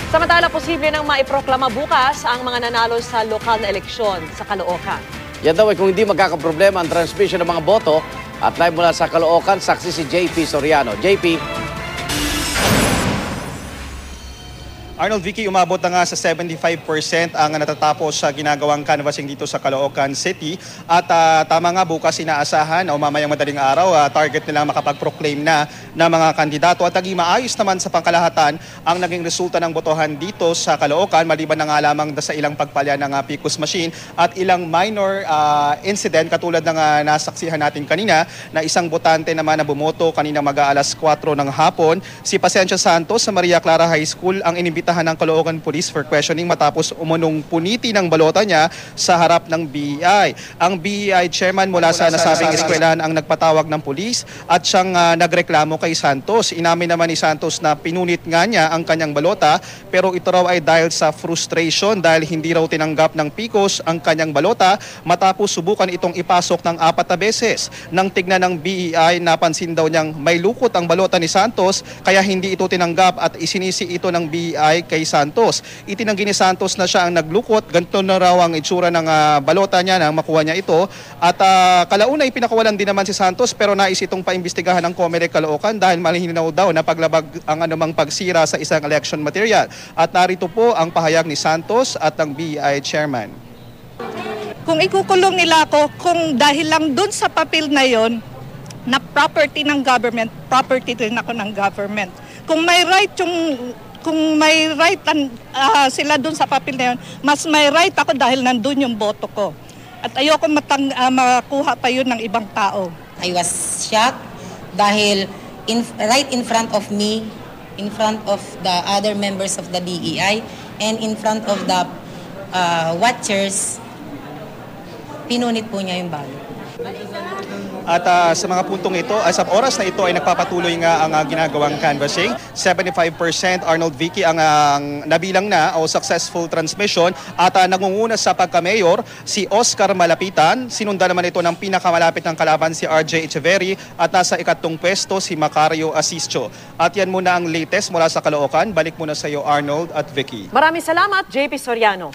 Samantala, posible nang maiproklama bukas ang mga nanalo sa lokal na eleksyon sa Caloocan. Yan daw ay kung hindi magkakaproblema ang transmission ng mga boto. At live mula sa Caloocan, saksi si JP Soriano. JP. Arnold, Vicky, umabot na nga sa 75% ang natatapos sa ginagawang canvassing dito sa Caloocan City. At tama nga, bukas inaasahan o mamayang madaling araw, target nila makapag-proclaim na ng mga kandidato. At naging maayos naman sa pangkalahatan ang naging resulta ng botohan dito sa Caloocan, maliban na nga lamang sa ilang pagpalya ng PCOS machine at ilang minor incident katulad ng nasaksihan natin kanina na isang botante naman na bumoto kanina mag-aalas 4 ng hapon. Si Pasencio Santos sa Maria Clara High School ang inimbitahan ng Caloocan Police for questioning matapos umunong puniti ng balota niya sa harap ng BEI. Ang BEI chairman mula sa nasabing eskwelahan ang nagpatawag ng pulis at siyang nagreklamo kay Santos. Inamin naman ni Santos na pinunit nga niya ang kanyang balota pero ito raw ay dahil sa frustration dahil hindi raw tinanggap ng PCOS ang kanyang balota matapos subukan itong ipasok ng 4 na beses. Nang tignan ng BEI, napansin daw niyang may lukot ang balota ni Santos kaya hindi ito tinanggap at isinisi ito ng BEI kay Santos. Itinanggi ni Santos na siya ang naglukot. Ganito na raw ang itsura ng balota niya nang makuha niya ito. At kalauna pinakawalan din naman si Santos pero nais itong paimbestigahan ng COMELEC Caloocan dahil malinaw daw na paglabag ang anumang pagsira sa isang election material. At narito po ang pahayag ni Santos at ng BEI chairman. Kung ikukulong nila ako, kung dahil lang dun sa papel na yon na property ng government, property din ako ng government. Kung may right sila dun sa papel na yun, mas may right ako dahil nandun yung boto ko. At ayoko makuha pa yun ng ibang tao. I was shocked dahil right in front of me, in front of the other members of the BEI, and in front of the watchers, pinunit po niya yung ballot. At sa mga puntong ito, sa oras na ito ay nagpapatuloy nga ang ginagawang canvassing. 75% Arnold Vicky ang nabilang na o successful transmission at nangunguna sa pagka-mayor si Oscar Malapitan. Sinundan naman ito ng pinakamalapit ng kalaban si RJ Echeverry at nasa ikatlong pwesto si Macario Asisio. At yan muna ang latest mula sa Caloocan. Balik muna sa iyo Arnold at Vicky. Maraming salamat, JP Soriano.